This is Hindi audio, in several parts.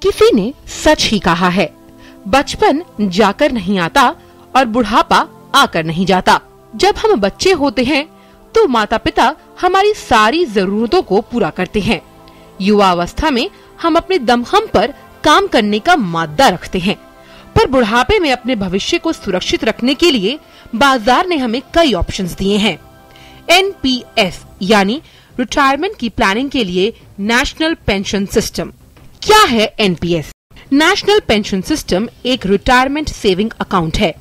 किसी ने सच ही कहा है, बचपन जाकर नहीं आता और बुढ़ापा आकर नहीं जाता। जब हम बच्चे होते हैं तो माता पिता हमारी सारी जरूरतों को पूरा करते हैं। युवावस्था में हम अपने दमखम पर काम करने का मादा रखते हैं, पर बुढ़ापे में अपने भविष्य को सुरक्षित रखने के लिए बाजार ने हमें कई ऑप्शंस दिए हैं। एनपीएस यानी रिटायरमेंट की प्लानिंग के लिए नेशनल पेंशन सिस्टम। क्या है एनपीएस? नेशनल पेंशन सिस्टम एक रिटायरमेंट सेविंग अकाउंट है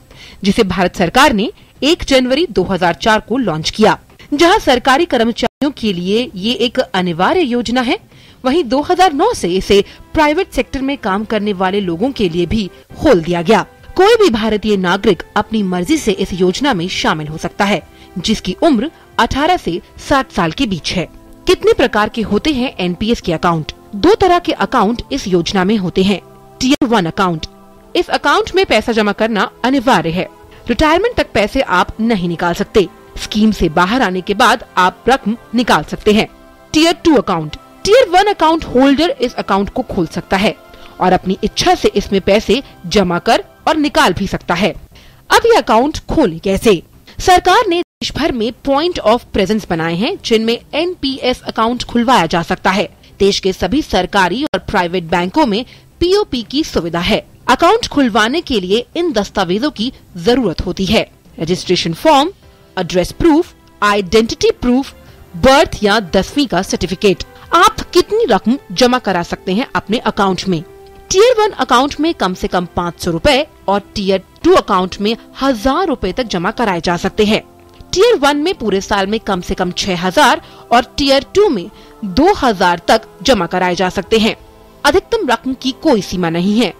जिसे भारत सरकार ने 1 जनवरी 2004 को लॉन्च किया। जहां सरकारी कर्मचारियों के लिए ये एक अनिवार्य योजना है, वहीं 2009 से इसे प्राइवेट सेक्टर में काम करने वाले लोगों के लिए भी खोल दिया गया। कोई भी भारतीय नागरिक अपनी मर्जी से इस योजना में शामिल हो सकता है, जिसकी उम्र 18 से 60 साल के बीच है। कितने प्रकार के होते हैं एनपीएस के अकाउंट? 2 तरह के अकाउंट इस योजना में होते हैं। टियर 1 अकाउंट, इस अकाउंट में पैसा जमा करना अनिवार्य है। रिटायरमेंट तक पैसे आप नहीं निकाल सकते। स्कीम से बाहर आने के बाद आप रकम निकाल सकते हैं। Tier 2 account, tier 1 account holder इस अकाउंट को खोल सकता है और अपनी इच्छा से इसमें पैसे जमा कर और निकाल भी सकता है। अब ये अकाउंट खोले कैसे? सरकार ने देश भर में पॉइंट ऑफ प्रेजेंस बनाए हैं जिनमें एनपीएस अकाउंट खुलवाया जा सकता है। देश के सभी सरकारी और प्राइवेट बैंकों में पीओपी की सुविधा है। अकाउंट खुलवाने के लिए इन दस्तावेजों की जरूरत होती है। Registration form, address proof, identity proof, birth या 10वीं का सर्टिफिकेट। आप कितनी रकम जमा करा सकते हैं अपने अकाउंट में? टियर 1 अकाउंट में कम से कम 500 रूपए और टियर 2 अकाउंट में 1000 रूपए तक जमा कराए जा सकते हैं। टियर 1 में पूरे साल में कम से कम 6000 और टियर 2 में 2000 तक जमा कराए जा सकते हैं। अधिकतम रकम की कोई सीमा नहीं है।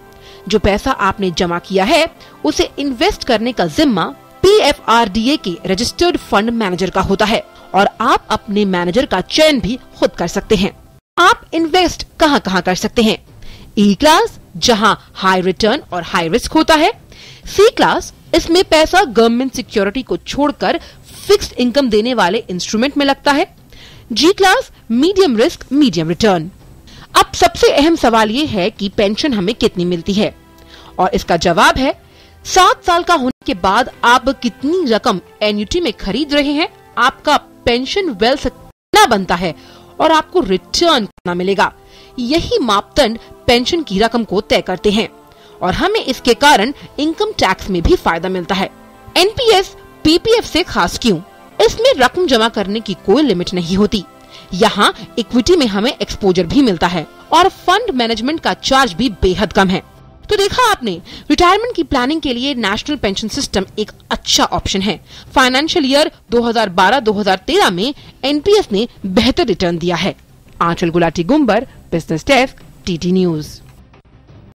जो पैसा आपने जमा किया है उसे इन्वेस्ट करने का जिम्मा पीएफआरडीए के रजिस्टर्ड फंड मैनेजर का होता है और आप अपने मैनेजर का चयन भी खुद कर सकते हैं। आप इन्वेस्ट कहां कहां कर सकते हैं? ई क्लास, जहां हाई रिटर्न और हाई रिस्क होता है। सी क्लास, इसमें पैसा गवर्नमेंट सिक्योरिटी को छोड़कर फिक्स्ड इनकम देने वाले इंस्ट्रूमेंट में लगता है। G class, medium risk medium return. अब सबसे अहम सवाल ये है कि पेंशन हमें कितनी मिलती है, और इसका जवाब है 7 साल का होने के बाद आप कितनी रकम एन्युटी में खरीद रहे हैं, आपका पेंशन वेल्थ कितना बनता है और आपको रिटर्न कितना मिलेगा। यही मापदंड पेंशन की रकम को तय करते हैं और हमें इसके कारण इनकम टैक्स में भी फायदा मिलता है। एनपीएस पीपीएफ से खास क्यों? इसमें रकम जमा करने की कोई लिमिट नहीं होती। यहाँ इक्विटी में हमें एक्सपोजर भी मिलता है और फंड मैनेजमेंट का चार्ज भी बेहद कम है। तो देखा आपने, रिटायरमेंट की प्लानिंग के लिए नेशनल पेंशन सिस्टम एक अच्छा ऑप्शन है। फाइनेंशियल ईयर 2012-2013 में एनपीएस ने बेहतर रिटर्न दिया है। Anchal Gulati Gumber, business desk, TT news.